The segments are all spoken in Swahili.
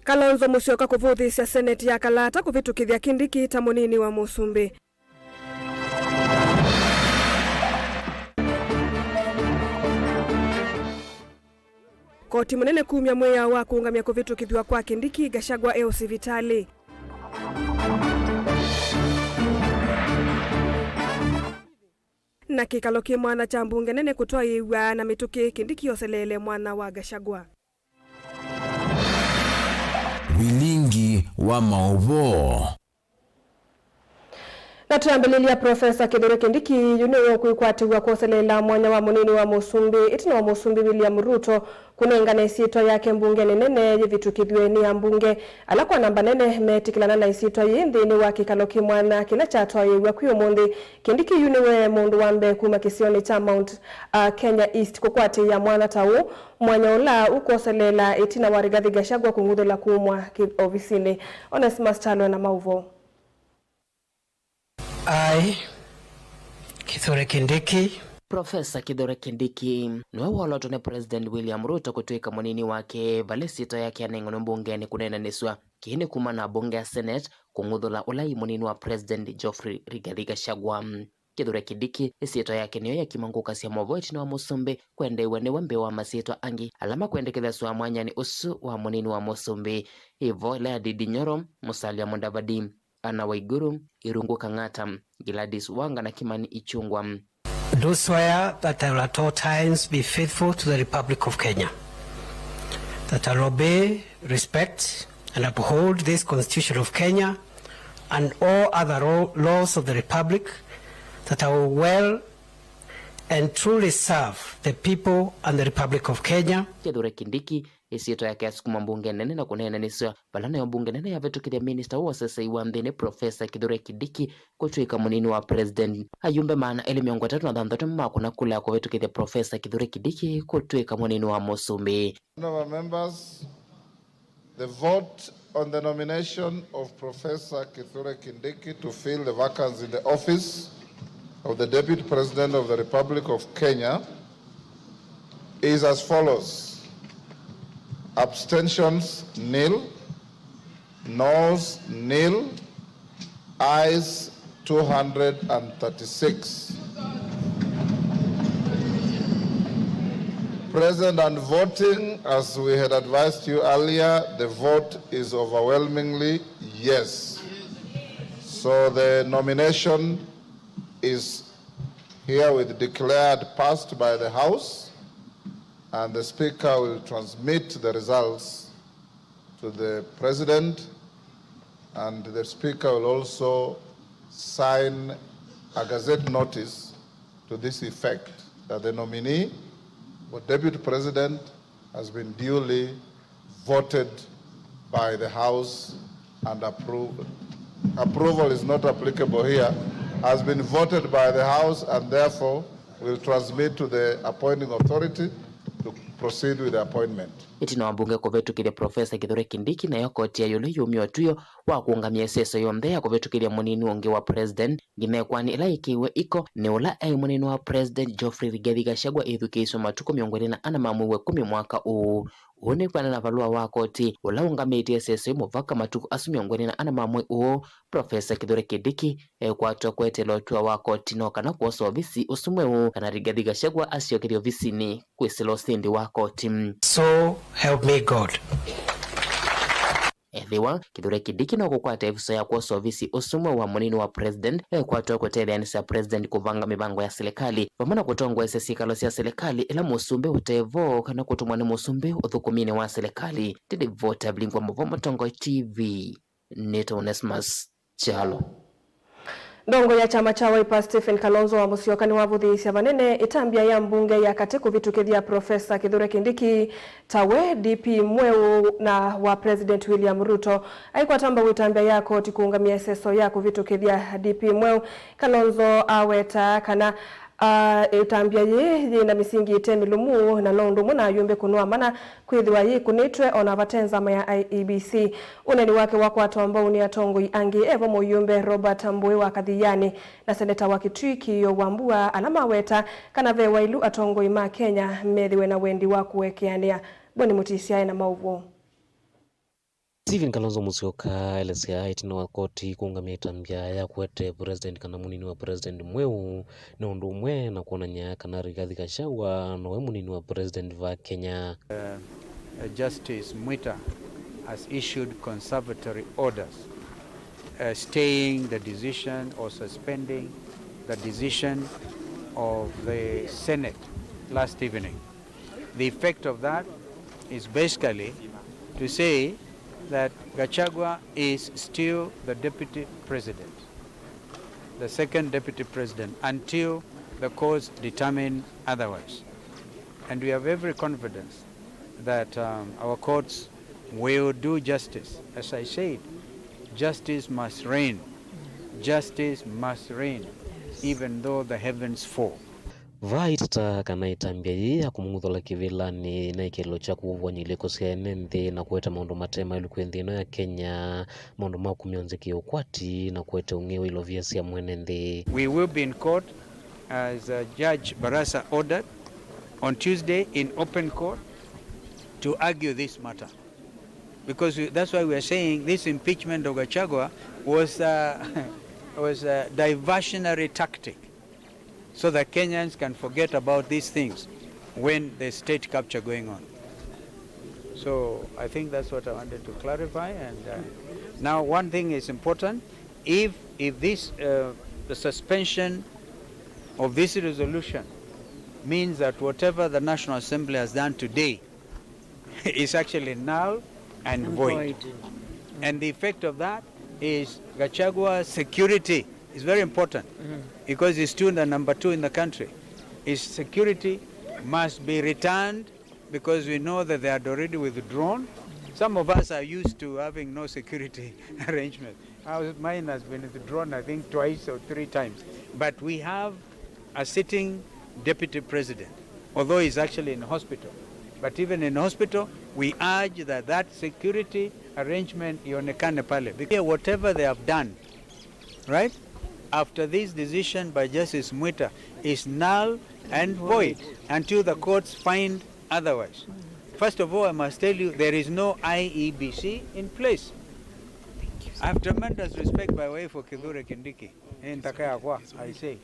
Kalonzo Musyoka kuvuthisya seneti ya Kalata kuvitukithya Kindiki ta munini wa Musumbi. Koti munene kumya mweya wa kuungamia kuvitukithwa kwa Kindiki Gachagua hospitali. Na kikalo ki mwana cha mbunge nene kutoiwa na mituki Kindiki oselele mwana wa Gachagua. Vilingi wa Mauvoo. Na tuambelilia Profesa Kindiki yunewo kuikwatiwa kuoselela mwana wa munini wa Musumbi itina wa Musumbi William Ruto kunengana isitwa yake mbunge nene yevitukithwe ni ya mbunge alakwa namba nene metikilana na isitwa yinthini wa kikalo ki mwana kila chatoiwa kwi umuthi Kindiki yunewe mundu wambe kuma kisioni cha Mount Kenya East kukwati ya mwana tau mwanya ula ukoselela itina wa Rigathi Gachagua kunguthula kumwa ofisini. Onesmus Chalwe na Mauvoo. Kindiki. Profesa Kindiki niwe woloto ne President William Ruto kutwika munini wake valesito yake anengono mbungeni kunenaniswa kihini kuma na bunge ya Senate kunguthula ulai munini wa President Rigathi Gachagua. Kindiki isito yake niyo yakimanguka sia Mauvoo itina wa Musumbi kwendewe ni wambe wa masito angi alama kwendeketheswa mwanyani usu wa munini wa Musumbi ivo lea Didi Nyoro Musalia Mudavadi Ana Waiguru Irungu Kang'ata Gladys Wanga na Kimani Ichung'wah. Do swear that I will at all times be faithful to the Republic of Kenya, that I will obey, respect and uphold this Constitution of Kenya and all other laws of the Republic, that I will well and truly serve the people and the Republic of Kenya. Kindiki isito yake asukuma mbunge nene na kunenaniswa balana ya mbunge nene ya vetukithya minister wa sasa iwamthini Profesa Kindiki kutwika munini wa President ayumbe maana eli miongo 3 makuna kula ya kuvetukithya Profesa Kindiki kutwika munini wa Musumbi. Members, the vote on the nomination of Professor Kindiki to fill the vacancy in the office of the Deputy President of the Republic of Kenya is as follows. Abstentions nil, noes nil, ayes 236. Present and voting, as we had advised you earlier, the vote is overwhelmingly yes. So the nomination is herewith declared passed by the House, and the Speaker will transmit the results to the President, and the Speaker will also sign a Gazette notice to this effect that the nominee for Deputy President has been duly voted by the House and approved. Approval is not applicable here. Has been voted by the House and therefore will transmit to the appointing authority to proceed with the appointment. Itina wambunge kuvetukithya Profesa Kindiki na yokoti ya yule yumio tuyo wa kuungamia seso yonthe ya kuvetukithya munini ungi wa President ngimekwani ila ikiwe iko ni ula munini wa President Rigathi Gachagua ithukiiswa matuku 24 mamwe 10 mwaka uu. Une kwana na valua wa koti ula ungamitie seso muvaka matuku asu 24 mamwe uu. Profesa Kindiki kwatwa kwetela otua wa koti no kana kuosa ofisi usumwe uu kana Rigathi Gachagua asiokithya ofisini kwisila usindi wa koti. So help me God. Ethiwa Kindiki no kukwata efiso ya kuosa ofisi usumwe wa munini wa President kwatwa kwetelyanisa President kuvanga mibango ya serikali pamana kutongwa ese sikalo sia serikali ila Musumbi utevo kana kutumwa ni Musumbi uthukumine wa serikali. Didi vota Blingwa Mauvoo Matongo TV. Nito Onesmus Chalo. Ndongo ya chama cha Wiper Stephen Kalonzo wa Musyoka ni wavuthisya vanene itambia ya mbunge ya kati kuvitukithya Profesa Kindiki tawe DP mweu na wa President William Ruto aikwatamba witambia ya koti kuungamia seso ya kuvitukithya DP mweu. Kalonzo aweta kana itambia ye na misingi itemilumu na nondo muna yumbe kunua mana kwithiwa yi kunitwe ona vatenza ya IEBC. Uneni wake wako atomba uni atongoi angi evo moyumbe Robert Mbui wa Kathiani na seneta wa Kitui Kiyo Wambua alama weta kana ve wailu atongoi ma Kenya methiwe na wendi wa kuwekeania. Boni Mutisia na Mauvoo. Stephen Kalonzo Musyoka elesea itina wa koti kuungamia itambia ya kwete president kana munini wa president Mauvoo na undu umwe na kuonanya kana Rigathi Gachagua nowe munini wa president va Kenya. Justice Mwita has issued conservatory orders staying the decision or suspending the decision of the Senate last evening. The effect of that is basically to say that Gachagua is still the deputy president, the second deputy president, until the courts determine otherwise. And we have every confidence that our courts will do justice. As I said, justice must reign. Justice must reign, even though the heavens fall. Vaitata kana itambia ya kumunguthola kivilani na ikelo cha kuvwanyile kusiane nthi na kueta maundu matema ilu kwenthi ino ya Kenya maundu ma kumionzeki ukwati na kueta ungewa ilo viasi ya mwene nthi. We will be in court as Judge Barasa ordered on Tuesday in open court to argue this matter. Because that's why we are saying this impeachment of Gachagua was a diversionary tactic, so that Kenyans can forget about these things when there's state capture going on. So I think that's what I wanted to clarify. And now one thing is important: if this the suspension of this resolution means that whatever the National Assembly has done today is actually null and void. And the effect of that is Gachagua's security is very important, because he's still the number 2 in the country. His security must be returned, because we know that they had already withdrawn. Some of us are used to having no security arrangement. Mine has been withdrawn, I think, twice or 3 times. But we have a sitting deputy president, although he's actually in hospital. But even in hospital, we urge that security arrangement ionekane pale. Because whatever they have done, right, after this decision by Justice Mwita is null and void until the courts find otherwise. First of all, I must tell you, there is no IEBC in place. I have tremendous respect, by the way, for Kithure Kindiki. I say,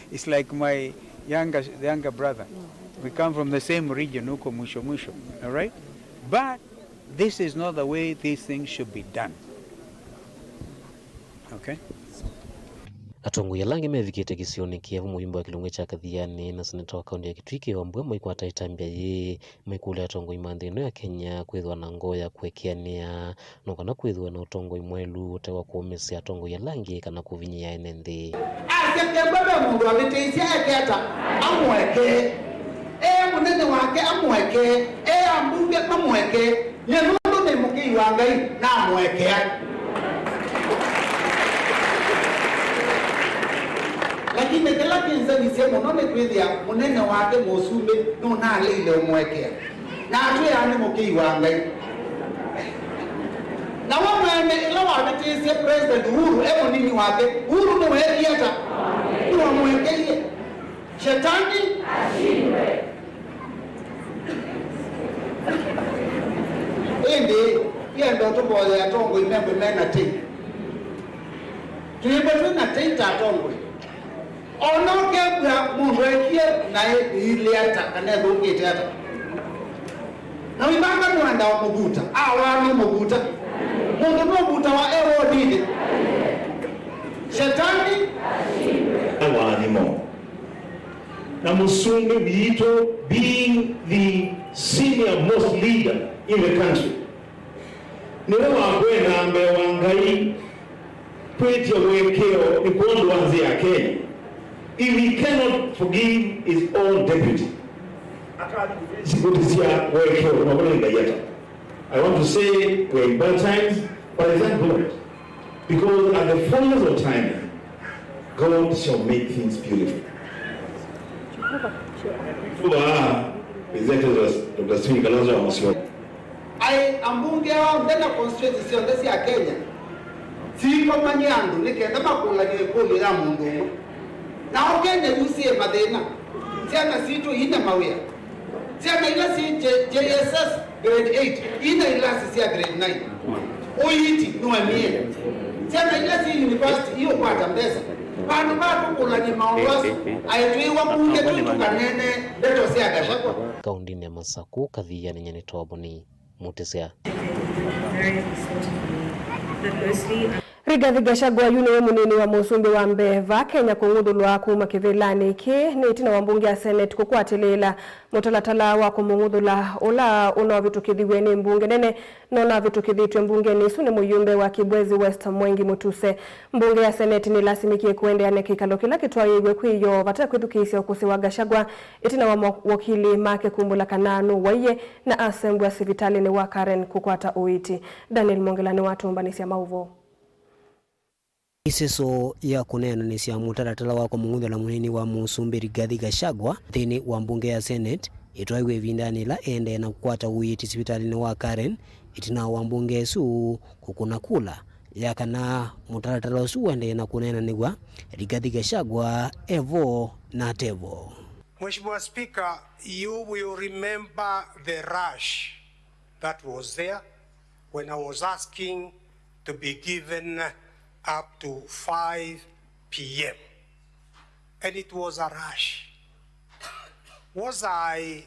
he's like my younger brother. We come from the same region, Uko Musho, all right? But this is not the way these things should be done. Okay? Atongo ya lange mevikite kisioni kiavu muyumba wa kilungu cha kathiani na seneta wa kaunti ya Kitwike wa mbwe mwikwata itambia ye mwikule atongo imandhi ino ya Kenya kwithwa na ngoya kwekiania no kana kwithwa na utongo imwelu utewa kuumisi atongo ya lange kana kuvinyi ya ene nthi. Asekebebe mundu abiteisia eketa amweke munene wake amweke ambunge amweke nyenundu ni muki wa Ngai na amweke. Lakini kila kinza nisemo none kwithia munene wake musume no na leile umweke na atwe yani muki wa Ngai na wamwene ila wabiteisia president Uhuru munini wake Uhuru no heriata ni wamweke shetani ashindwe. Indi yendo tuboya ya tongo imembe mena ti tuibetu na tenta tongo ono kebwa mundu ekie na ile ata kana ngokete ata na wibanga mwanda wa mubuta awani mubuta mundu mubuta wa ewo dide shetani ashindwe wanimo na Musungu Biito being the senior most leader in the country. Niwe wakwena mbe wa Ngai kwetia wekeo ni kuondu wanzi ya Kenya. If he cannot forgive his own deputy, sikutisia wekeo mabona ngayeta. I want to say we're in bad times, but I thank God, because at the fullness of time, God shall make things beautiful. Dr. Stephen Kalonzo wa Musyoka. Ambunge wa ndena constituency sio ndesi ya Kenya. Siko manyandu nikenda makula ngekuli ya mundu. Na Kenya yusie madena. Siana situ ina mawia. Siana ila si JSS grade 8 ina ilasi ya grade 9 oiti no amie tena ilasi university hiyo kwa tambeza bantu batu kula ni mawazo aitwiwa bunge tu tukanene leto sia gashakwa kaundini ya Masaku kathia ni toboni mutesea Rigathi Gachagua yune munini wa musumbi wa mbeva Kenya kungudulwa kuma kivilani ki ni tina wa mbunge ya Senate kukwatilela mutalatala wa kumungudula ola una vitukithiwe ni mbunge nene nona vitukithitwe mbunge ni sune muyumbe wa Kibwezi West Mwengi Mutuse mbunge ya Senate ni lasimikie kuende ane kikalo kila kitwaigwe kwiyo vata kwithukisya ukusi wa Gachagua itina wa wakili make kumbula kananu waiye na assembly ya sivitali ni wa Karen kukwata uiti Daniel Mongelani watu mbanisi Mauvoo Iseso ya kunena ni cia mutaratara wa kumungudula munini wa musumbi Rigathi Gachagua thini wa mbunge ya Senate itwaigwe vindanila ende na kukwata uiti sivitali wa Karen itina wa mbunge su kukuna kula yakana mutaratara su ende na kunena niwa Rigathi Gachagua evo na tevo. Mheshimiwa Speaker, you will remember the rush that was there when I was asking to be given up to 5 p.m. and it was a rush. Was I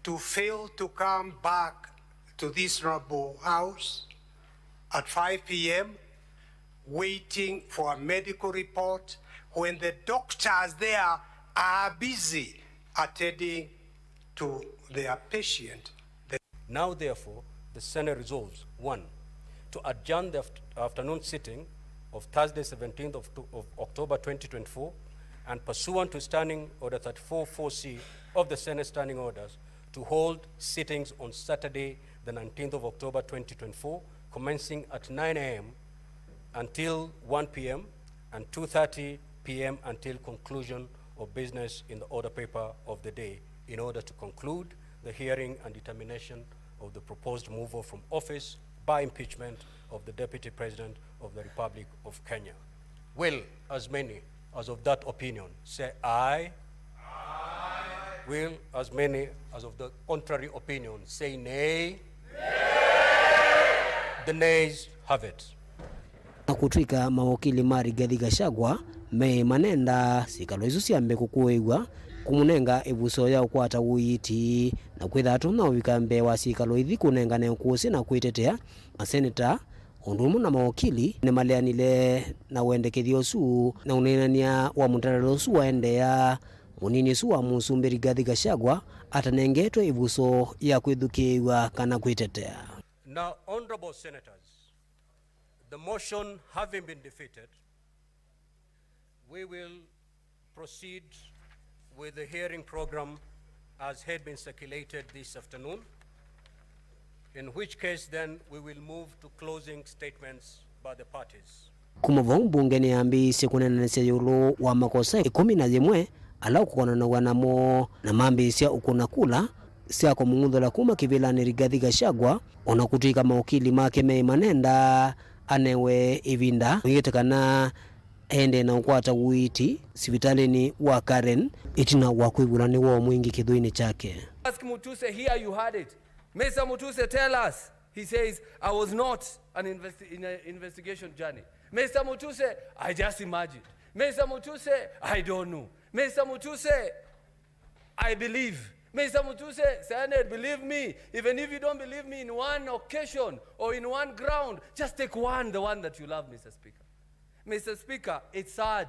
to fail to come back to this noble house at 5 p.m. waiting for a medical report when the doctors there are busy attending to their patient? Now therefore the Senate resolves 1. To adjourn the afternoon sitting of Thursday 17th of October 2024 and pursuant to Standing Order 34-4C of the Senate Standing Orders to hold sittings on Saturday the 19th of October 2024 commencing at 9 a.m. until 1 p.m. and 2:30 p.m. until conclusion of business in the order paper of the day in order to conclude the hearing and determination of the proposed Mauvoo from office by impeachment of the Deputy President of the Republic of Kenya. Will as many as of that opinion say aye? Aye. Will as many as of the contrary opinion say nay? Nay. The nays have it. Nakutwika mawakili ma Rigathi Gachagua me manenda sikalo izo siambe kukuigwa kumunenga ebuso ya ukwata uiti na kwithatu na wikambe wa sikalo ithi kunenga ne kusi na kwitetea maseneta undumu na mawakili ne maleanile na wendekethio su na unenania wa mutararo su waendea munini su wa musumbi Rigathi Gachagua atanengetwe ebuso ya kwithukiwa kana kwitetea. Now, honorable senators, the motion having been defeated, we will proceed with the hearing program as had been circulated this afternoon, in which case then we will move to closing statements by the parties. Kumavo mbunge ni ambisi kunenanisia yulu wa makosa 11 ala kukonana wanamo na mambisi ukuna kula sia kumungudula kuma kivilani Rigathi Gachagua onakutika mawakili make me manenda anewe ivinda yitekana ende na ukwata uiti sivitalini wa Karen itina wakwigulani wa mwingi kidhuini chake. Ask Mutuse, here you had it. Mr. Mutuse, tell us. He says, I was not in an investigation journey. Mr. Mutuse, I just imagined. Mr. Mutuse, I don't know. Mr. Mutuse, I believe. Mr. Mutuse, Senate, believe me. Even if you don't believe me in one occasion or in one ground, just take one, the one that you love, Mr. Speaker. Mr. Speaker, it's sad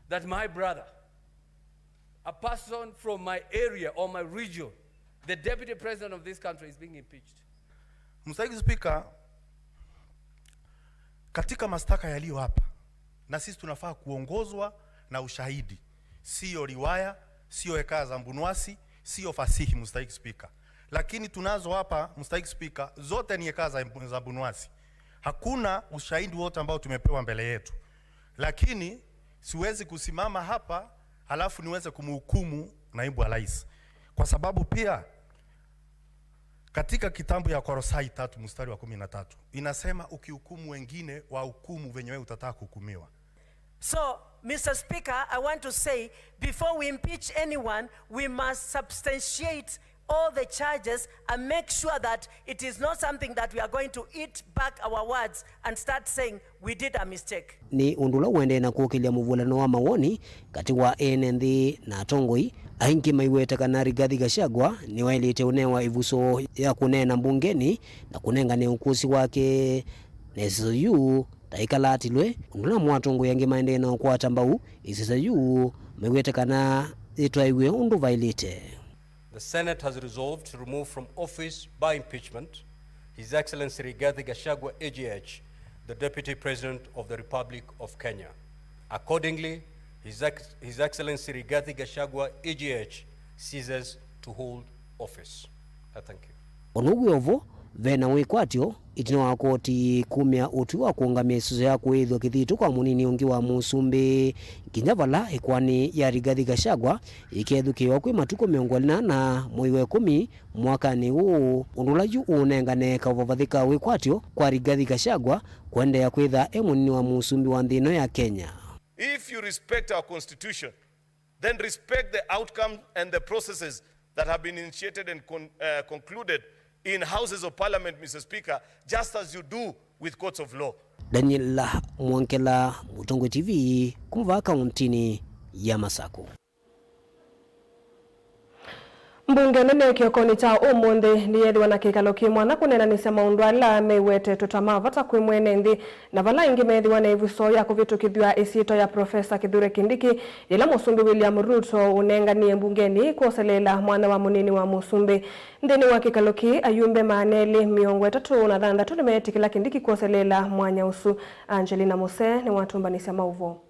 that my brother, a person from my area or my region, the Deputy President of this country, is being impeached. Mr. Speaker, katika mashtaka yaliyo hapa, na sisi tunafaa kuongozwa na ushahidi. Sio riwaya, sio hekaya za mbunwasi, sio fasihi, Mr. Speaker. Lakini tunazo hapa, Mr. Speaker, zote ni hekaya za mbunwasi. Hakuna ushahidi wote ambao tumepewa mbele yetu. Lakini siwezi kusimama hapa halafu niweze kumhukumu naibu wa rais. Kwa sababu pia katika kitabu ya Kolosai 3 mstari wa 13 inasema ukihukumu wengine wa hukumu venye wewe utataka kuhukumiwa. So, Mr. Speaker, I want to say before we impeach anyone, we must substantiate all the charges and make sure that it is not something that we are going to eat back our words and start saying we did a mistake. Ni undula wende na kukilia muvulano wa mawoni kati wa NND na Tongoi aingi maiweta kana Rigathi Gachagua ni wailite unewa ivuso ya kunena mbungeni na kunenga ne ukusi wake nesu taikalatilwe undula mwatongo yange maende na kwa tambau isisa yu maiweta kana itwaiwe undu vailite. The Senate has resolved to remove from office by impeachment His Excellency Rigathi Gachagua AGH, the Deputy President of the Republic of Kenya. Accordingly, His Excellency Rigathi Gachagua AGH ceases to hold office. Thank you. Onuguovo vena wikwatio itino wa koti kumya utu wa kuungamia isuzo ya kuithwa kithitu kwa munini ungi wa musumbi kinyavala ikwani ya Rigathi Gachagua ikethukiwa kwi matuko 28 mwei wa 10 mwakani huu undulaju unengane kavovathika wikwatio kwa Rigathi Gachagua kwendea kwitha munini wa musumbi wa nthino ya Kenya. If you respect our constitution, then respect the outcome and the processes that have been initiated and concluded in houses of parliament, Mr. Speaker, just as you do with courts of law. Daniel Mwankela, Mutongo TV, kumva kauntini ya Masako. Mbunge nene kiokoni cha umunthi ni yethiwa na kikalo kimwa na kunenanisia maundu ala meiwete tutamavata kwi mwene nthi na vala ingi methiwa na ivuso ya kuvitukithwa isito ya Profesa Kithure Kindiki ila musumbi William Ruto unenganie mbungeni kuoselela mwana wa munini wa musumbi. Nthini wa kikalo ki ayumbe maneli 36 nimetikila Kindiki kuoselela mwanya usu. Angelina Mose ni watumbanisia Mauvoo.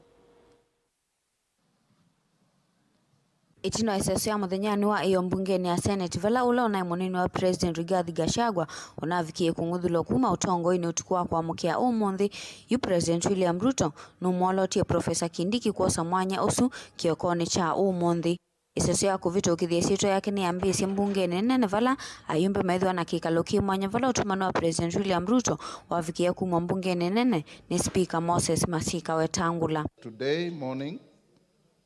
Itino SSO ya muthenyani wa iyo mbungeni ya Senate vala ula unai munini wa President Rigathi Gachagua unavikie kunguthulo kuma utongo-ini utukua kwa mukia umunthi yu President William Ruto numwolotie Profesa Kindiki kuosa mwanya usu kiokoni cha umunthi. SSO ya kuvitukithia isito yake ni ambisi mbungeni nene vala ayumbe methiwa na kikalo ki mwanya vala utumano wa President William Ruto wavikie kuma mbungeni nene ni Speaker Moses Masika Wetangula. Today morning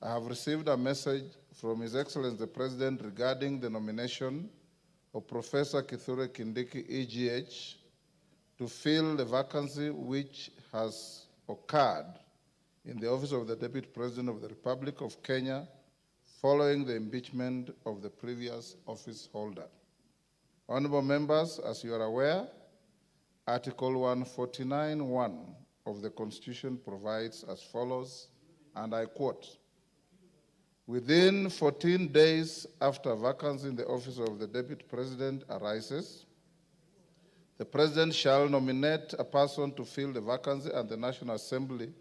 I have received a message from His Excellency the President regarding the nomination of Professor Kithure Kindiki EGH to fill the vacancy which has occurred in the office of the Deputy President of the Republic of Kenya following the impeachment of the previous office holder. Honorable members, as you are aware, Article 149(1) of the Constitution provides as follows, and I quote, "Within 14 days after vacancy in the office of the Deputy President arises, the President shall nominate a person to fill the vacancy and the National Assembly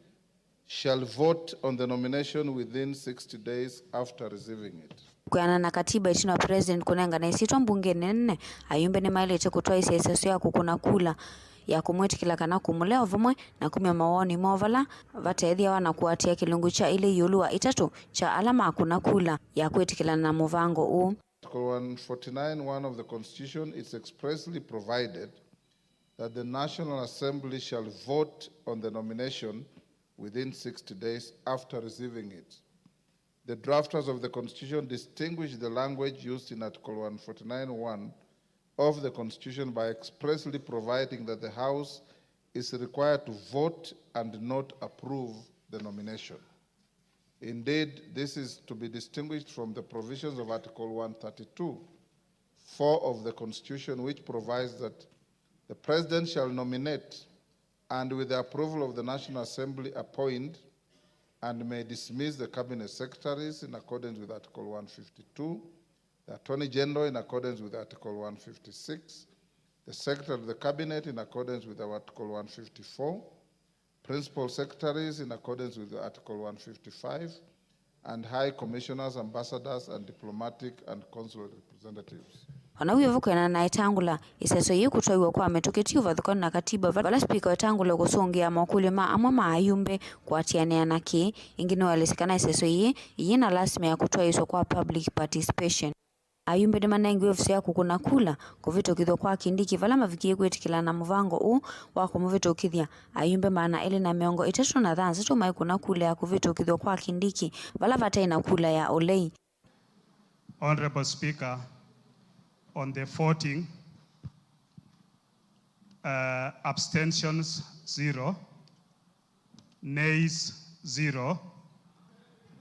shall vote on the nomination within 60 days after receiving it." Kuyana na katiba itino wa President kunenga na isitwa mbungeni nene ayumbe ni mailete kutoa SSO ya kukuna kula ya kumwetikila kana kumuleo vumwe na kumya mawoni movala vatethia wana kuatia kilungu cha ile yulua itatu cha alama akuna kula ya kwetikila na muvango u. Article 149(1) of the Constitution is expressly provided that the National Assembly shall vote on the nomination within 60 days after receiving it. The drafters of the Constitution distinguish the language used in Article 149(1) of the Constitution by expressly providing that the House is required to vote and not approve the nomination. Indeed, this is to be distinguished from the provisions of Article 132(4) of the Constitution, which provides that the President shall nominate and with the approval of the National Assembly appoint and may dismiss the Cabinet Secretaries in accordance with Article 152, the Attorney General in accordance with Article 156, the Secretary of the Cabinet in accordance with Article 154, Principal Secretaries in accordance with Article 155, and High Commissioners, Ambassadors, and Diplomatic and Consular Representatives. Wanawiyo vukena na Wetangula SSO yi kutoiwa kwa metoketi uvathukana na katiba vala Speaker Wetangula kusongia makule amwe maayumbe kuatiania na ki ingine walisikana SSO yi na lasima ya kutoiswa kwa public participation. Ayumbe ni manengi ofisi ya kukuna kula kuvitokithwa kwa Kindiki vala mavikie kwetikila na muvango u wa kumuvitokithia ayumbe maana ili na miongo 3 tumai kuna kula ya kuvitokithwa kwa Kindiki vala vatai na kula ya olei. Honorable Speaker, on the voting, abstentions 0, nays 0,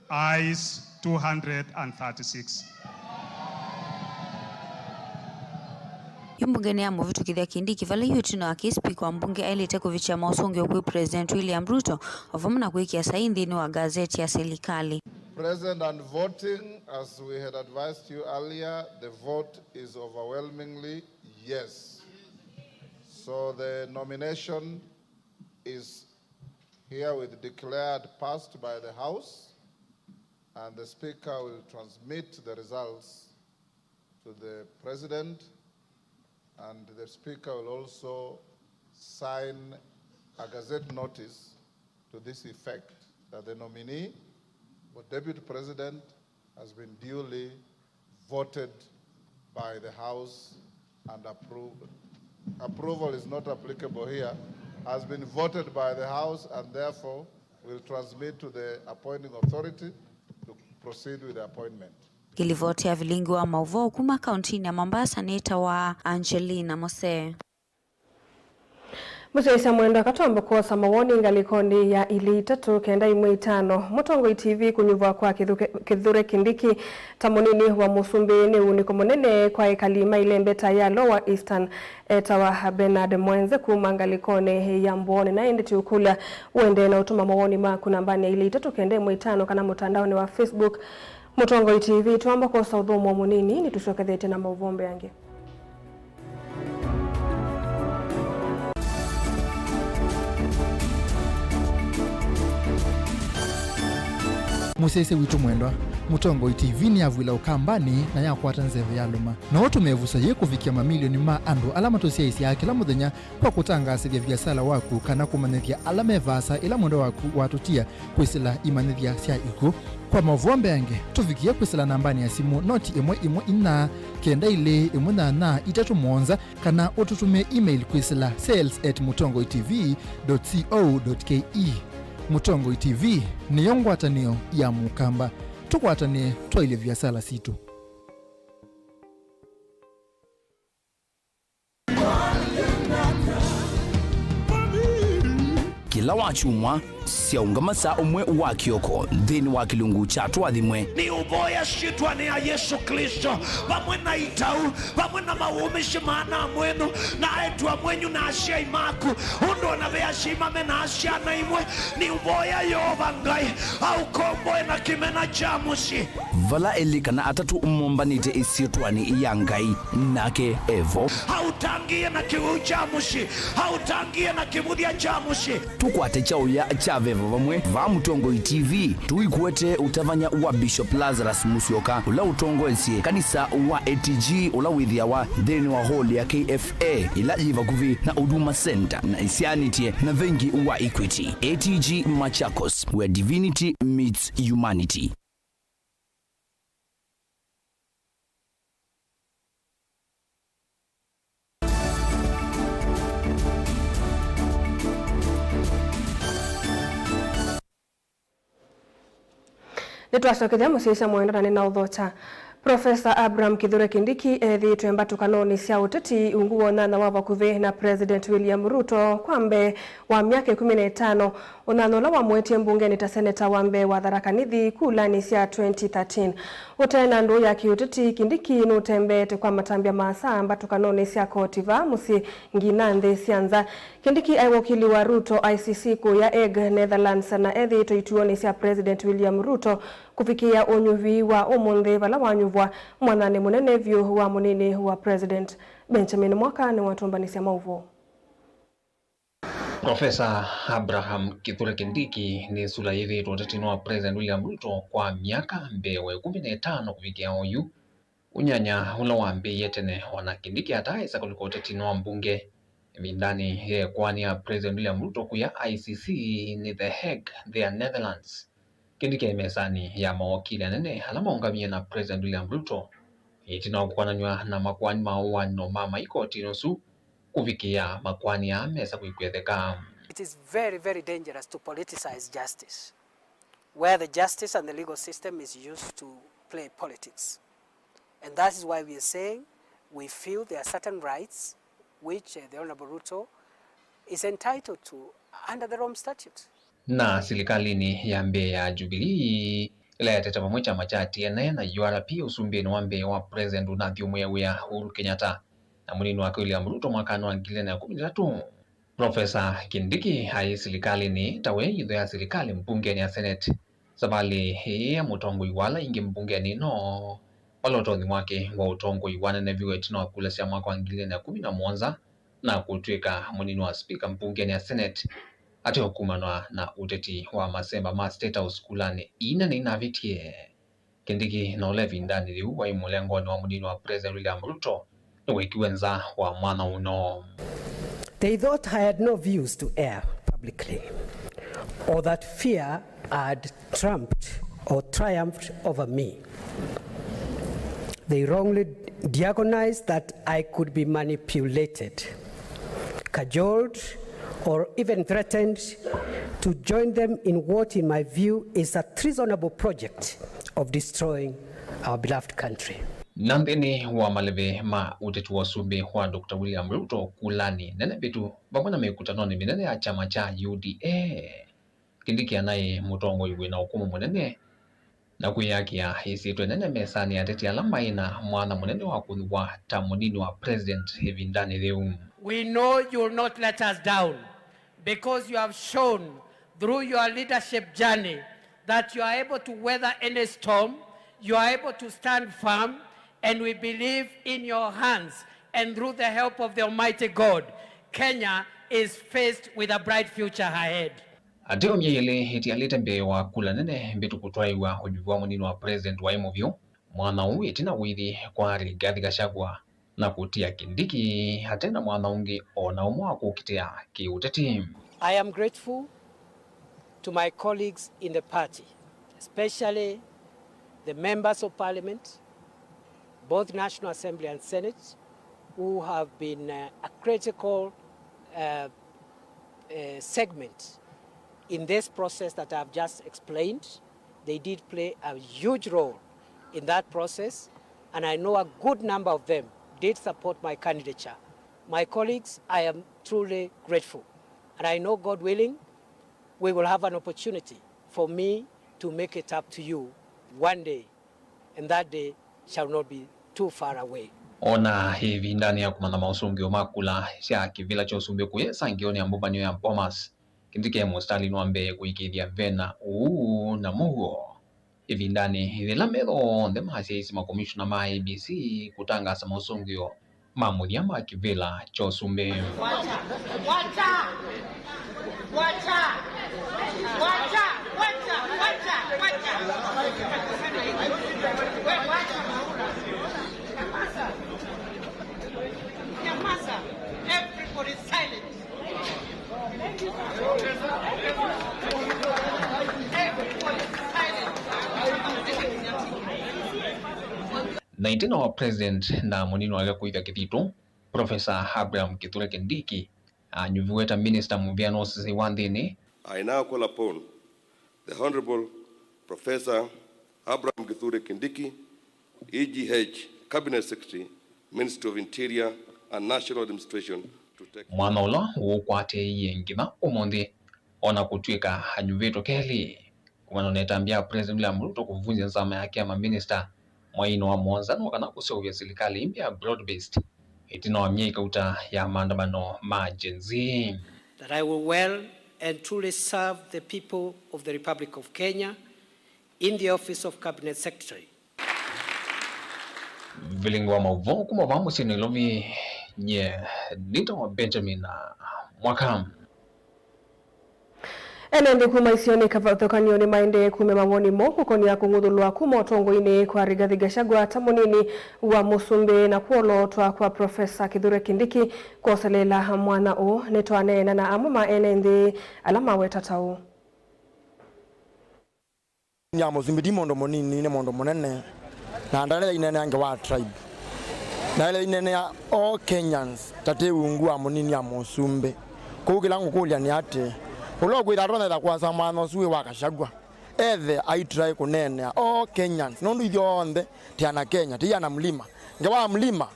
ayes 236. Yumbunge ni amu vitu kithia Kindiki vala hiyo tino aki speaker wa mbunge ailite kuvicha mausongi okwi President William Ruto ovamu na kuikia saini wa gazeti ya serikali. Present and voting, as we had advised you earlier, the vote is overwhelmingly yes. So the nomination is herewith declared passed by the House, and the Speaker will transmit the results to the President, and the Speaker will also sign a gazette notice to this effect, that the nominee or Deputy President has been duly voted by the House and approved. Approval is not applicable here, has been voted by the House, and therefore will transmit to the appointing authority to proceed with the appointment. Kilivotia Vilingi wa Mauvoo kuma kauntini ya Mombasa nita wa Angelina Mose. Musaisa mwendo akatomba kuosa mawoni ngalikondi ya ili 3 kenda imwe 5 Mutongo TV kunyuva kwa Kithure Kindiki tamunini wa Musumbini uniko munene kwa ikalima ilembeta ya Lower Eastern etawa Bernard Mwenze kumangalikone ya mbone na ende ukula uende na utuma mawoni maku nambani ya ili 3 kenda imwe 5 kana mutandao ni wa Facebook Mutongo TV tuamba kuosa udhumu wa munini ni tushokethete na mauvombe yange. Musese witu mwendwa Mutongo TV ni avwila ukambani na yakwata nzeve ya luma na watu mevusa ye kufikia mamilioni ma andu alama tosia isi ya kila muthenya kwa kutangasithia biasala waku kana kumanithia alama evasa ila mwendo waku watutia kwisila imanithia sia iku kwa mavombe yange tufikia kwisila nambani ya simu noti imwe ina kenda ile imwe na itatu monza kana ututume email kwisila sales@mutongotv.co.ke. Mutongo TV ni yongwatanio ya mukamba tukwatanie twaile biasala situ. Kila wachumwa siaungamasa umwe wa kioko dhini wa kilungu cha twathimwe ni uboya shitwa ni ya Yesu Kristo bamwe na itau bamwe na mawumishi maana mwenu na etwa mwenyu na ashia imaku undo na vea shima mena ashia na imwe ni uboya yova ngai au komboe na kimena jamushi vala elika na atatu umombanite isiotwani iya ngai nake evo hautangie na kiu jamushi hautangie na kimudia jamushi tukwate chao ya chavevo vamwe va Mutongo TV tuikuete utavanya wa Bishop Lazarus Musyoka ula utongoesie kanisa wa ATG ula withia wa dheni wa hall ya KFA ila jiva kuvi na Huduma Center na isianitie na vengi wa Equity ATG Machakos where divinity meets humanity. Nitwacokethia musisa mwenda na uthocha Professor Abraham Kithure Kindiki ethitwe mbatukanoni cia uteti unguona na wavakuthi na President William Ruto kwambe wa miaka 15 unanola wa mwetie mbungeni ta seneta wambe wa Tharaka Nithi kulani cia 2013 utena ndu ya kiuteti Kindiki nutembete kwa matambia maasa mbatukanoni cia kotiva musi ngina nthi cianza Kindiki aiwokili wa Ruto ICC ku ya Hague Netherlands na ethitwe ituoni cia President William Ruto kufikia unyuvi wa umunthi vala wanyuvwa mwanane munene vyu wa munini wa President Benjamin Mwaka ni watumbanisia Mauvoo. Professor Abraham Kithure Kindiki ni sula hivi tuwatetino wa President William Ruto kwa miaka mbewe 15 kufikia oyu unyanya ula wambi yetene wana Kindiki hataisa kuliko utetino wa mbunge mindani ye kwani ya President William Ruto kuya ICC ni The Hague, the Netherlands. Kindiki mesani ya mawakili anene alama ungamia na President William Ruto itina kukwananywa na makwani mawano mama ikoti nosu kufikia makwani ya mesa kuikwetheka. It is very, very dangerous to politicize justice, where the justice and the legal system is used to play politics. And that is why we are saying we feel there are certain rights which the Honorable Ruto is entitled to under the Rome Statute. Na serikalini ya mbe ya Jubilee ila yateta pamwe chama cha TNA na URP usumbeni wa mbe wa President Unathio Mwea Uhuru Kenyatta na munini wake William Ruto mwakano wa 2013. Profesa Kindiki hai serikalini tawe yitho ya serikali mbungeni ya Senate sabali ya mutongo iwala ingi mbungeni no walotothi mwake wa utongo iwana na viweti na wakula siya mwaka wa 2011 na kutwika munini wa speaker mbungeni ya Senate ate hukumanwa na uteti wa masemba ma State House kulane ina ni navitie. Kindiki na ulevi ndani liu wa imulengoni wa munini wa President William Ruto na wekiwenza wa mwana uno. They thought I had no views to air publicly, or that fear had trumped or triumphed over me. They wrongly diagonized that I could be manipulated, cajoled, or even threatened to join them in what, in my view, is a treasonable project of destroying our beloved country. Nandini wa maleve ma utetu wa sumbe wa Dr. William Ruto kulani nene bitu babona mekutanoni minene ya chama cha UDA. Kindiki anaye mutongo iwe na hukumu munene na kuyakia hisi tu nene mesani ya teti alama ina mwana munene wa kuwa tamunini wa President hivi ndani leo. We know you will not let us down because you have shown through your leadership journey that you are able to weather any storm, you are able to stand firm, and we believe in your hands, and through the help of the Almighty God, Kenya is faced with a bright future ahead. Ateo myele heti alita mbe wa kula nene mbetu kutwaiwa hujuwa munini wa President wa Mauvoo mwana uwe tina withi kwa Rigathi Gachagua na kutia Kindiki hatena mwana ungi ona umwa kukitea kiuteti. I am grateful to my colleagues in the party, especially the members of parliament, both National Assembly and Senate, who have been a critical segment in this process that I've just explained. They did play a huge role in that process, and I know a good number of them did support my candidature. My colleagues, I am truly grateful, and I know, God willing, we will have an opportunity for me to make it up to you one day, and that day shall not be too far away. Ona hivi ndani ya kumana mausungi umakula siya kivila chosumbio kuyesa ngioni ya mbubanyo ya Bomas Kindiki mustali nuambe kuikidia vena na Mauvoo hivi ndani hivi lamelo ndema hasiisi makomishona ma ABC kutanga sa mausungio mamudiama kivila chosumbe. Everybody is silent. Na itena wa President na munino wake kuitha kithitu Professor Abraham Kithure Kindiki anyuviweta Minister Muviano sisi wandini. I now call upon the Honorable Professor Abraham Kithure Kindiki, EGH Cabinet Secretary, Ministry of Interior and National Administration to take mwana ula ukwate yengina umondi ona kutwika hanyuveto keli kumano netambia President William Ruto kuvunja nzama yake ya minister mwaino wa mwanzano wakana kusovya serikali impya broad based itino wa mieka uta ya maandamano majenzi. That I will well and truly serve the people of the Republic of Kenya in the office of Cabinet Secretary. Vilingi wa Mauvoo kumavamu sinilovi nye nito wa Benjamin Mwakam. Enende kuma isioni kavathokanio ni maende kume mawoni moku koni ya kungudhulwa kuma otongo ine kwa Rigathi Gachagua tamunini wa musumbe na kuolotwa kwa Profesa Kithure Kindiki kwa selela mwana o neto anena na amuma enende alama wetatau. Ya musumbe di mondo monini ne mondo monene na ndale inene ange wa tribe. Na inene ya all Kenyans tate ungu wa monini ya musumbe. Kugila ngukulia ni ate ulogwira rona da kwa samano suwe wa Gachagua ethe I try kunene all Kenyans no ndu ithiothe tiana Kenya tiana mlima ngewa mlima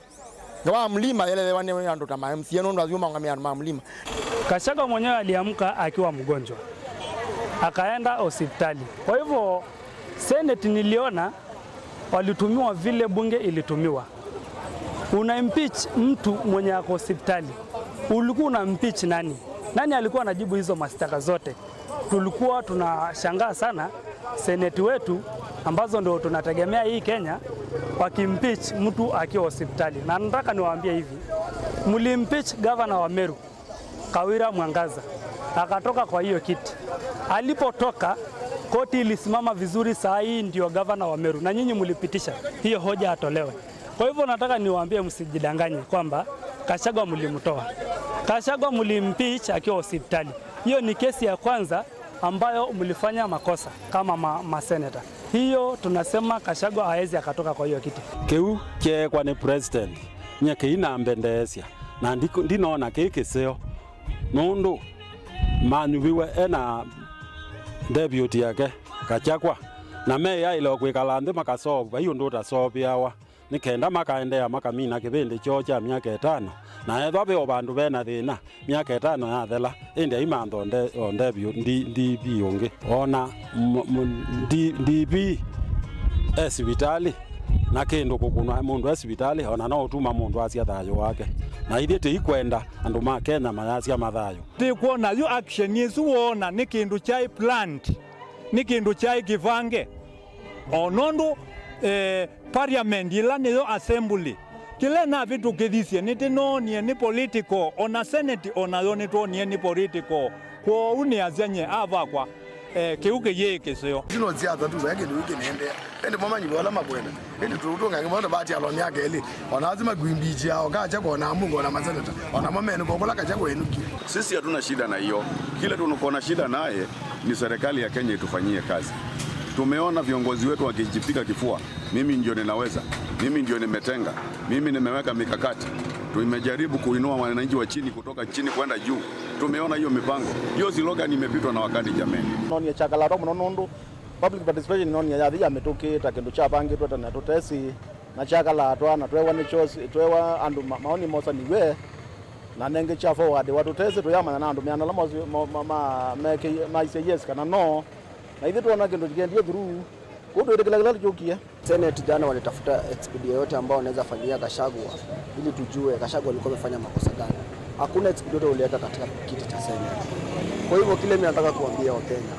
Gawa mlima yele wane ando kama MC ndo lazima ngamia mlima. Gachagua mwenyewe aliamka akiwa mgonjwa. Akaenda hospitali. Kwa hivyo Senate niliona walitumiwa vile bunge ilitumiwa. Una impeach mtu mwenye ako hospitali. Ulikuwa una impeach nani? Nani alikuwa anajibu hizo mashtaka zote? Tulikuwa tunashangaa sana Senate wetu ambazo ndio tunategemea hii Kenya wakimpeach mtu akiwa hospitali. Na nataka niwaambie hivi. Mlimpeach governor wa Meru, Kawira Mwangaza. Akatoka kwa hiyo kiti. Alipotoka koti ilisimama vizuri, saa hii ndio governor wa Meru na nyinyi mlipitisha hiyo hoja atolewe. Kwa hivyo nataka niwaambie msijidanganye kwamba Gachagua mlimtoa. Gachagua mlimpeach akiwa hospitali. Hiyo ni kesi ya kwanza ambayo mlifanya makosa kama maseneta. Hiyo tunasema Gachagua haezi akatoka kwa hiyo kiti. Keu che kwa ni president nyake ina mbendesia na ndinaona kekeseo nondo manyubiwe ena debut yake Gachagua na meya ile okwikalande makasoba hiyo ndo tasobiawa nikenda makaendea makamina kibindi chocha miaka 5 na ethabe obandu bena thina miaka 5 yathela inde imando onde ndi onge ona ndi hospitali na kendo kukunwa mundu hospitali ona no utuma mundu asia thayo wake na ithite ikwenda andu ma Kenya mayasia mathayo ti kuona yo action yesu wona ni kindu chai plant ni kindu chai kivange onondo parliament ila niyo assembly kile na vitu kithisia nitinonie ni political ona senate ona yo nitonie ni political kwa uni azenye avakwa kiuke yeke sio zino ziaza tu zake ndio nende ende mama nyi wala mabwena ende turutunga ngibona bathi alo nyaka eli ona azima gwimbichi yao Gachagua na Mungu na maseneta ona mamene bobola Gachagua enuki. Sisi hatuna shida na hiyo, kile tunakoona shida naye ni serikali ya Kenya itufanyie kazi. Tumeona viongozi wetu wakijipika kifua, mimi ndio ninaweza, mimi ndio nimetenga, mimi nimeweka mikakati. Tumejaribu kuinua wananchi wa chini kutoka chini kwenda juu. Tumeona hiyo mipango. Hiyo slogan imepitwa na wakati jameni. Noni chakala ro mnondo public participation noni ya thia metukita kindu cha bangi twata na tutesi na chakala atwa na twewa ni chose twewa andu maoni mosa niwe na nenge cha forward watu tesi tuyama na andu miana lamo make maise yes kana no na hivi tuona kindu kiendio through kudo ile kila jokia. Senate jana walitafuta expedient yote ambao wanaweza fanyia Gachagua ili tujue Gachagua alikuwa amefanya makosa gani. Hakuna expedient uliweka katika kiti cha Senate. Kwa hivyo kile mimi nataka kuambia Wakenya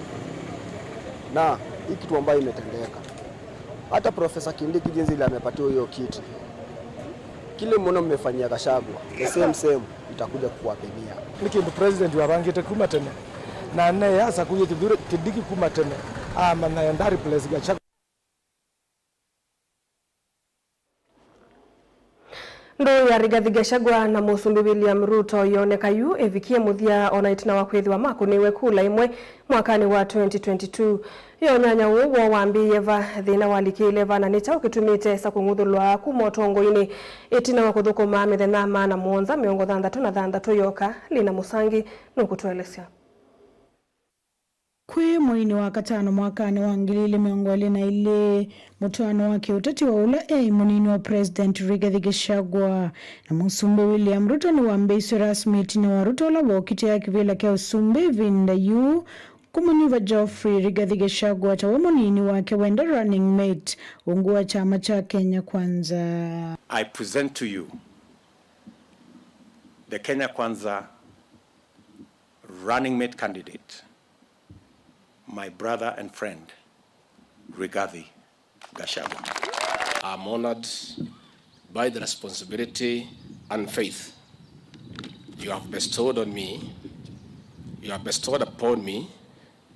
na hii kitu ambayo imetendeka, hata Profesa Kindiki jinsi ile amepatiwa hiyo kiti, kile mmono mmefanyia Gachagua the same itakuja kuwapenia. Nikindu president wa bangite kuma tene na ne yasa kuye Kindiki kuma tene ama na ndari place Gachagua. Ndo ya Rigathi Gachagua na Musumbi William Ruto yonekayu evikie muthia ona itina wa kwithwa makuniwe kula imwe mwakani wa 2022 yonyanya uwo wambiye va thina walikile vana nita ukitumite sa kunguthulwa kumotongo-ini itina wa kuthukuma mithenya mana muonza miongo thanthatu yoka Lina Musangi nukutwelesya. Kwi mwini wa katano mwakani wa 2022 mutwano wa kiuteti wa ula munini wa President Rigathi Gachagua na Musumbi William Ruto ni wambeiswe rasmi itina wa Ruto la wokite ya kivila kia usumbi vinda yu kumuniva Geoffrey Rigathi Gachagua tawa munini wake wenda running mate ungua chama cha Kenya Kwanza. I present to you the Kenya Kwanza running mate candidate, my brother and friend, Rigathi Gachagua. I'm honored by the responsibility and faith you have bestowed on me, you have bestowed upon me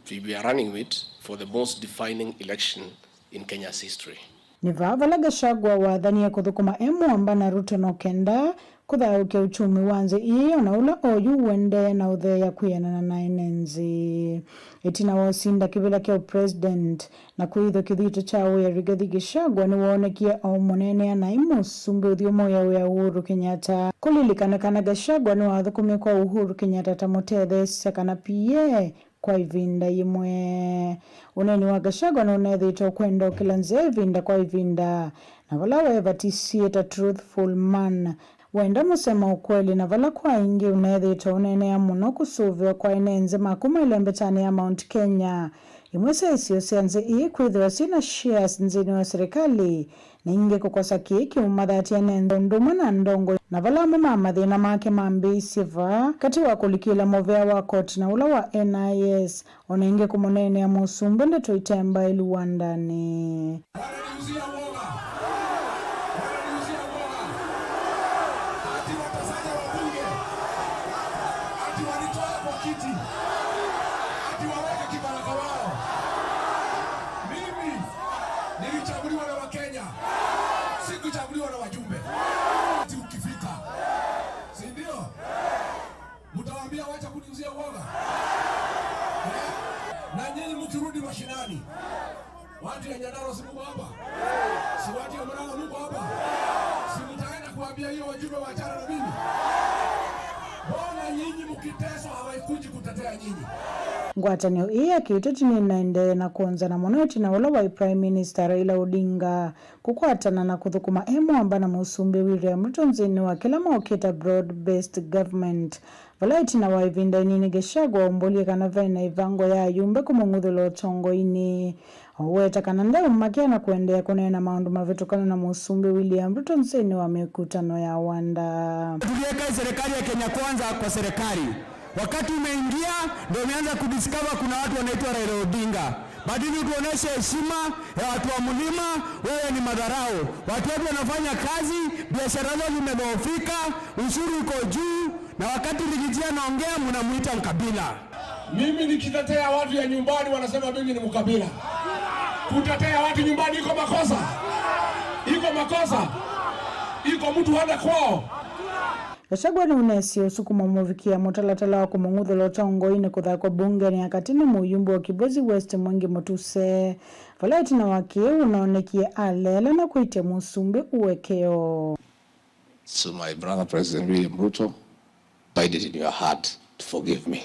to be a running mate for the most defining election in Kenya's history. Ni vavala Gachagua wathania kuthukuma amba na Ruto no kenda kuthaukia uchumi wanze iyo na ula oyu wende na uthea kuyana na enenzi itina wasinda kivila kia president na kuitho kithito chawe ya Rigathi Gachagua ni wonekia au munene na Musumbi uthio moya ya Uhuru Kenyatta kulilikana Gachagua ni wathukumia kwa Uhuru Kenyatta tamuthethe sekana pie kwa ivinda imwe uneni wa Gachagua na unethito kwenda kila nze ivinda kwa ivinda na wala weva tisieta truthful man wenda musema ukweli na vala kwa ingi unethita unenea muno kusuvio kwa inenze makuma ilembetani ya Mount Kenya. Imwesa isio sianze ii kwithiwa sina shares nzini wa serikali na inge kukosa kiki umadhati ya nendo nduma na ndongo na vala mamathina make mambi siva kati wa kulikila movea wa koti na ula wa NIS ona inge kumonene ya musumbe ndeto itemba ilu wandani. Sikuchaguliwa na wajumbe. Ukifika. Si ndio? Mtawaambia wacha kuniuzia uoga. Na nyinyi mkirudi mashinani. Watu ya Nyandarua si mko hapa? Si watu ya Murang'a mko hapa? Si mtaenda kuambia hiyo wajumbe waachane na mimi? Mbona nyinyi mkiteswa hawaikuji kutetea nyinyi? Ngwatanio iya kiutotini naende na kuonza na monoti na ula wa Prime Minister Raila Odinga kukwatana na kuthukuma amba na musumbi William Ruto nzini wa kila maoketa broad-based government. Valaiti na waivinda inini Gachagua umboli kana vena ivango ya yumbe kumunguthulo tongo ini. Oweta kananda umakia na kuendea kunena maundu mavetokana na musumbi William Ruto nzini wa mikutano ya wanda. Tuliweka serikali ya Kenya kwanza kwa serikali. Wakati umeingia ndio umeanza kudiscover kuna watu wanaitwa Raila Odinga. Badini tuoneshe heshima ya watu wa mlima, wewe ni madharau. Watu wetu wanafanya kazi, biashara zao zimedhoofika, ushuru uko juu na wakati Rigijia naongea mnamuita mkabila. Mimi nikitetea watu ya nyumbani wanasema mimi ni mkabila. Kutetea watu nyumbani iko makosa. Iko makosa. Iko mtu hana kwao. Gachagua ni unesi usukuma muvikia mutalatala wa kumunguthulo tongo ine kuthakwa bunge ni akatini muyumbu wa Kibwezi West Mwangi Mutuse. Valaiti na wakie unaonekie alela na kuite musumbi uwekeo. So my brother President William Ruto, find it in your heart to forgive me.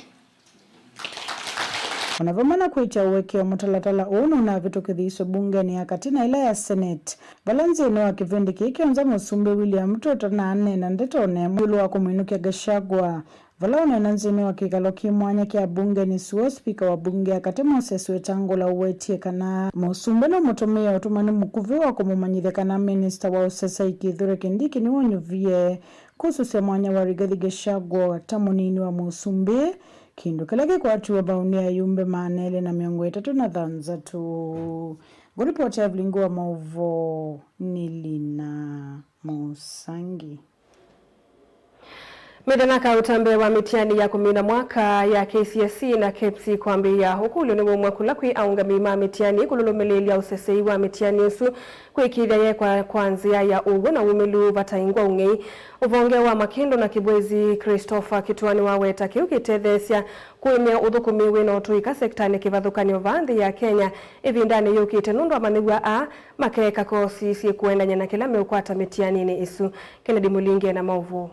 Wanavamana kuicha uwekeo mutalatala unu na vitokithiso bunge ni akatina ila ya Senate. Balanzi ino wa kivindi kionza musumbi William Ruto na ane na ndetone mwilo wa kuminukia Gachagua. Vala unenanzini wa kikalo kimwanya kia bunge ni suo speaker wa bunge akati Moses Wetangula uwetie kana musumbi na mutumia utumani mukuvi wa kumumanyithe kana minister wa usesa Kithure Kindiki ni wonyuvie kususia mwanya wa Rigathi Gachagua tamunini wa musumbi. Kindu kalake kwa tuwa baunia yumbe maanele na miongo itatu na dhanza tu. Guripoti ya Vilingi wa Mauvoo Nilina Musangi. Medanaka utambe wa mitiani ya kumina mwaka ya KCSE na KPC kuambia hukulu ni mwakula kui aunga mima mitiani kululumeleli ya usesei wa mitiani yesu kuikidha ye kwa kwanzia ya ugo na umelu vataingwa ungei uvonge wa Makindo na Kibwezi Christopher Kituani waweta kiukitethesia kuimia udhukumiwe na utuika sektani kivathukani ovanthi ya Kenya ivindani yukite nundu wa manigwa a makeka kosi si kuenda nyana kila meukwata mitiani ni isu. Kennedy Mulingi na Mauvoo.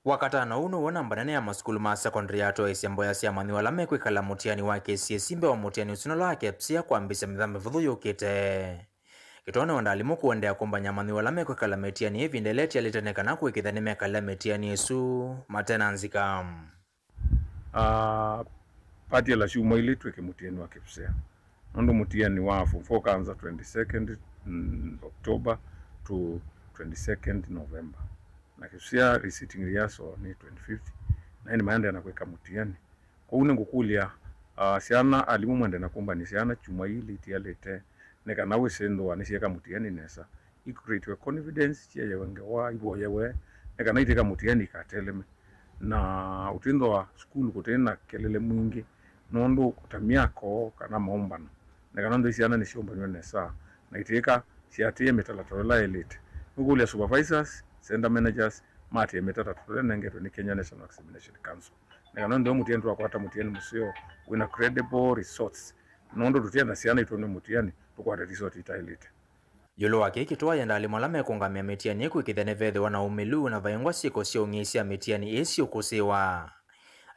Wakatano uno wona mbanane ya maskulu ma secondary yato isembo ya siamani wala mekwikala mutiani wa KCSE mbe wa mutiani usinolo wa KPC kuambisa mithame vuthu yukite. Kitone wanda alimu kuendea kumba nyamani wala mekwikala metiani hivi ndeleti ya litenekana kuikithani mekala metiani yesu matena nzika. Pati ya la shumwa ili tuweke mutiani wa KPC. Nondo mutiani wa form 4 kanza 22nd October to 22nd November. Na kisia receiving riaso ni 25th na ni maende anakuweka mutiani kwa une ngukulia siana alimu mwende nakumba ni siana chuma hili tialete neka nawe sendo wanisieka mutiani nesa ikucreate confidence chia yawenge wa ibo yewe neka naiteka mutiani kateleme na utindo wa school kutena kelele mwingi nondo kutamiako kana maombano neka nondo siana ni shiomba nesa na iteka siatie metalatola elite ngukulia supervisors center managers mati emetata tulene ngeto ni Kenya National Examination Council. Neka ndio mutiani twakwata mutiani musio wina credible resource. Nondo tutiana siana itone mutiani tukwata resort itailite. Yolo wake kitwa yenda alimolame kungamia metiani kuikithane vethe wana umelu na vayengwa siko sio ngisia metiani esi ukusiwa.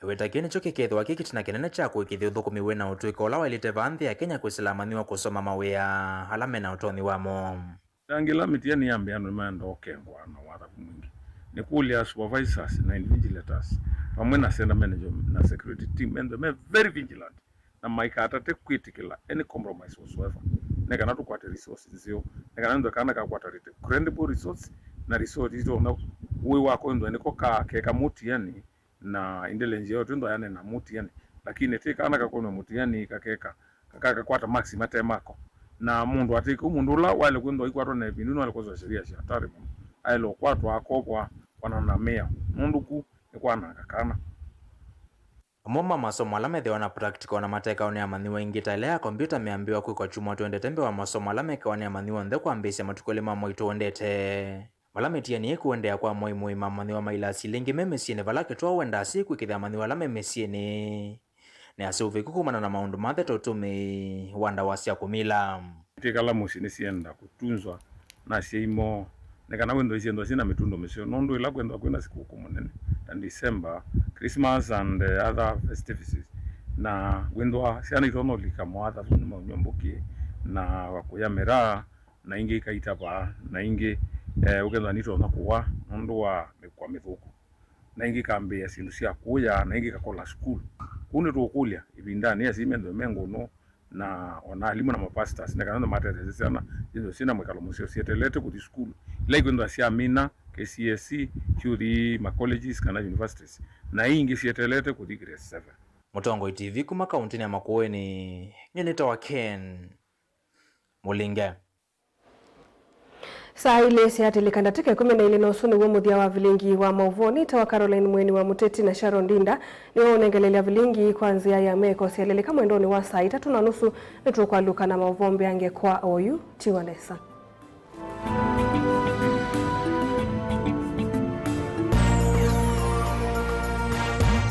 Weta kene choke ketho wake kitina kenene cha kuikithio thukumiwe na utuiko la walite vanthi ya Kenya kusilamaniwa kusoma mawea alame na utoni wamo. Angela mitiani yambiano imeenda okengwa na watu mwingi. Ni kulia supervisors na vigilators. Pamwe na senior manager na security team and they very vigilant. Na maikata take critical any compromise whatsoever. Neka natu kwate resources zio. Neka nando kana ka kwate credible resources na resources hizo na uwe wako ndo niko ka keka mutiani na intelligence yote ndo yana na mutiani. Lakini tika kana ka kono mutiani kakeka kaka kwata maximum temako. Na mundu atiko mundu la wale kwendo ikwatwa na ibindu wale kozo sheria sha hatari mu ailo kwatwa akobwa wananamea mundu ku ikwana kakana Moma masomo ala methiwa na practical na mateka one amaniwa ingita ile ya kompyuta meambiwa kwa chuma twende tembe wa masomo ala meka one amaniwa nthe kwambisia matukole mamo itondete wala metiani ekuendea kwa moimoi mamaniwa maila silingi memesiene valake twa wenda siku ikithia amaniwa ala memesiene na asuviku kumana na maundu mathe totume wanda wasia kumila tikala musini sienda kutunzwa na siimo nekana wendo isiendo sina mitundo mesio nondo ila kwenda siku munene and December Christmas and other festivities na wendo siana itono likamwatha funuma nyomboki na wakuya mera na ingi kaitapa na ingi ukenda nito na kuwa nondo wa kwa mithuku na ingi kambia sindu sia kuya na ingi kakola school kuni tukulia ibindani ya simendo mengo no na ona alimu na mapastors na kanando matere sana hizo sina mwekalo musio sietelete ku school ile kwendo asia mina KCSE churi ma colleges kana universities na ingi sietelete ku grade 7 Mutongo TV kuma kaunti ya Makueni nyeneta wa Ken Mulinge Saa ile siatilikanda teke 12 na usuni wa muthia wa Vilingi wa Mauvoo ni tawa Caroline Mweni wa Muteti na Sharon Dinda ni wao nengelelea Vilingi kwanzia ya meko sialeleka mwendoni wa saa 3:30 nituko luka na Mauvoo mbeange kwa oyu tiwanesa.